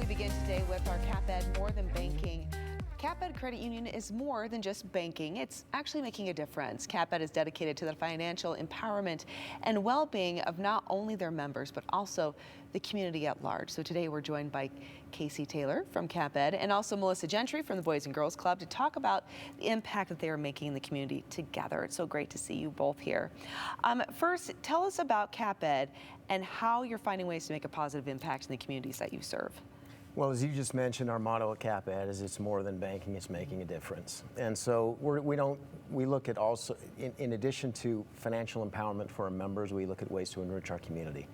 We begin today with our CapEd More Than Banking. CapEd Credit Union is more than just banking. It's actually making a difference. CapEd is dedicated to the financial empowerment and well-being of not only their members, but also the community at large. So today we're joined by Casey Taylor from CapEd and also Melissa Gentry from the Boys and Girls Club to talk about the impact that they are making in the community together. It's so great to see you both here. First, tell us about CapEd and how you're finding ways to make a positive impact in the communities that you serve. Well, as you just mentioned, our motto at CapEd is it's more than banking, it's making a difference. And so we look at also, in addition to financial empowerment for our members, we look at ways to enrich our community.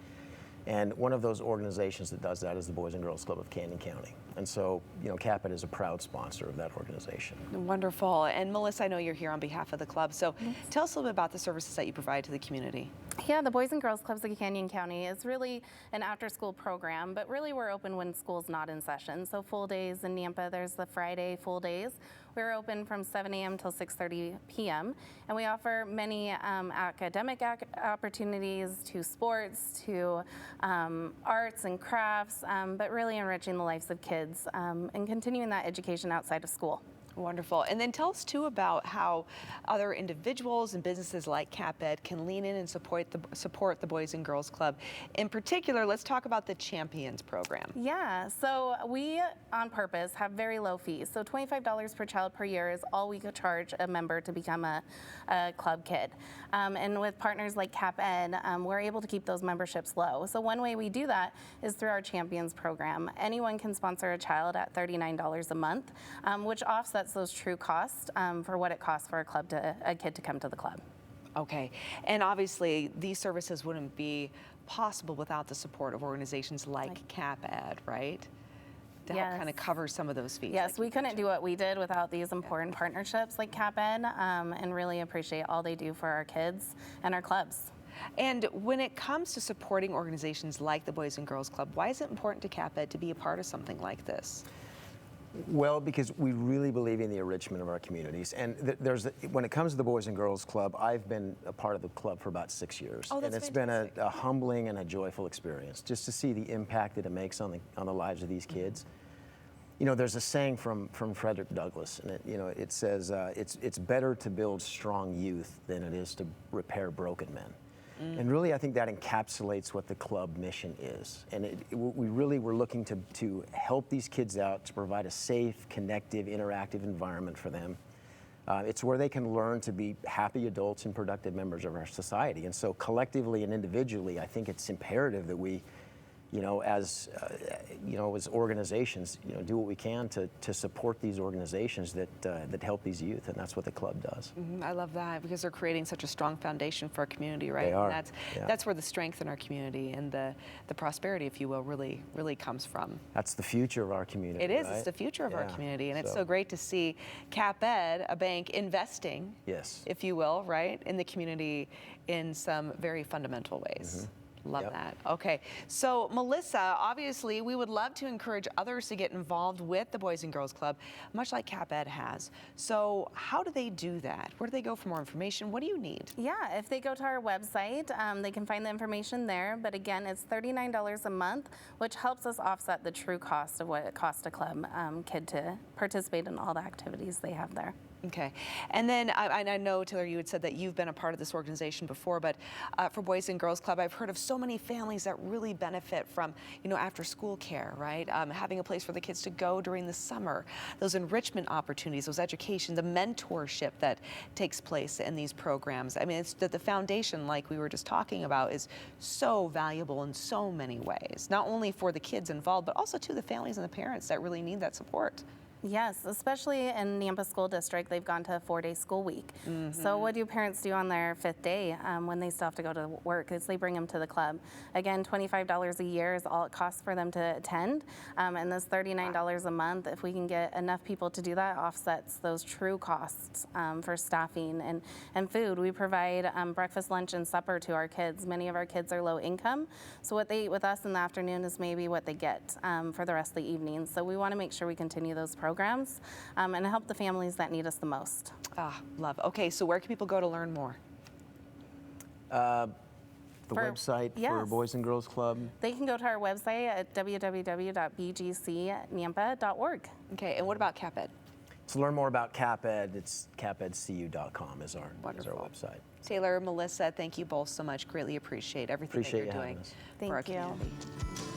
And one of those organizations that does that is the Boys and Girls Club of Canyon County. And so, CapEd is a proud sponsor of that organization. Wonderful. And Melissa, I know you're here on behalf of the club. So tell us a little bit about the services that you provide to the community. Yeah, the Boys and Girls Clubs of Canyon County is really an after-school program, but really we're open when school's not in session. So full days in Nampa, there's the Friday full days. We're open from 7 a.m. till 6:30 p.m. and we offer many academic opportunities to sports, to arts and crafts, but really enriching the lives of kids and continuing that education outside of school. Wonderful. And then tell us too about how other individuals and businesses like CapEd can lean in and support the Boys and Girls Club. In particular, let's talk about the Champions program. Yeah, so we on purpose have very low fees. So $25 per child per year is all we could charge a member to become a club kid. And with partners like CapEd, we're able to keep those memberships low. So one way we do that is through our Champions program. Anyone can sponsor a child at $39 a month, which offsets those true costs for what it costs for a kid to come to the club. Okay, and obviously these services wouldn't be possible without the support of organizations like CapEd, right? To help kind of cover some of those fees. Yes, we couldn't do what we did without these important partnerships like CapEd, and really appreciate all they do for our kids and our clubs. And when it comes to supporting organizations like the Boys and Girls Club, why is it important to CapEd to be a part of something like this? Well, because we really believe in the enrichment of our communities. And when it comes to the Boys and Girls Club, I've been a part of the club for about 6 years. Oh, that's and it's fantastic. been a humbling and a joyful experience just to see the impact that it makes on the lives of these kids. There's a saying from Frederick Douglass, and it says, it's better to build strong youth than it is to repair broken men. And really, I think that encapsulates what the club mission is. And we really were looking to help these kids out, to provide a safe, connective, interactive environment for them. It's where they can learn to be happy adults and productive members of our society. And so collectively and individually, I think it's imperative that we, as organizations, do what we can to support these organizations that help these youth, and that's what the club does. I love that because they're creating such a strong foundation for our community, right? They are. And that's where the strength in our community and the prosperity, if you will, really comes from. That's the future of our community. It is. Right? It's the future of our community, and it's so great to see CapEd, a bank, investing, if you will, right, in the community in some very fundamental ways. Love that. Okay, so Melissa, obviously we would love to encourage others to get involved with the Boys and Girls Club, much like CapEd has. So how do they do that? Where do they go for more information? What do you need? Yeah, if they go to our website, they can find the information there. But again, it's $39 a month, which helps us offset the true cost of what it costs a club kid to participate in all the activities they have there. Okay, and then I know, Taylor, you had said that you've been a part of this organization before, but for Boys and Girls Club, I've heard of so many families that really benefit from, after school care, right? Having a place for the kids to go during the summer, those enrichment opportunities, those education, the mentorship that takes place in these programs. I mean, it's that the foundation, like we were just talking about, is so valuable in so many ways, not only for the kids involved, but also to the families and the parents that really need that support. Yes, especially in Nampa School District, they've gone to a 4-day school week. So what do parents do on their 5th day when they still have to go to work? Is they bring them to the club. Again, $25 a year is all it costs for them to attend. And this $39 a month, if we can get enough people to do that, offsets those true costs for staffing and food. We provide breakfast, lunch, and supper to our kids. Many of our kids are low income, so what they eat with us in the afternoon is maybe what they get for the rest of the evening. So we want to make sure we continue those programs and help the families that need us the most. Love. Okay, so where can people go to learn more? the website for Boys and Girls Club? They can go to our website at www.bgcnampa.org. Okay, and what about CapEd? To learn more about CapEd, it's capedcu.com is our website. Taylor, Melissa, thank you both so much. Greatly appreciate everything that you're doing having us. for our Thank you. community.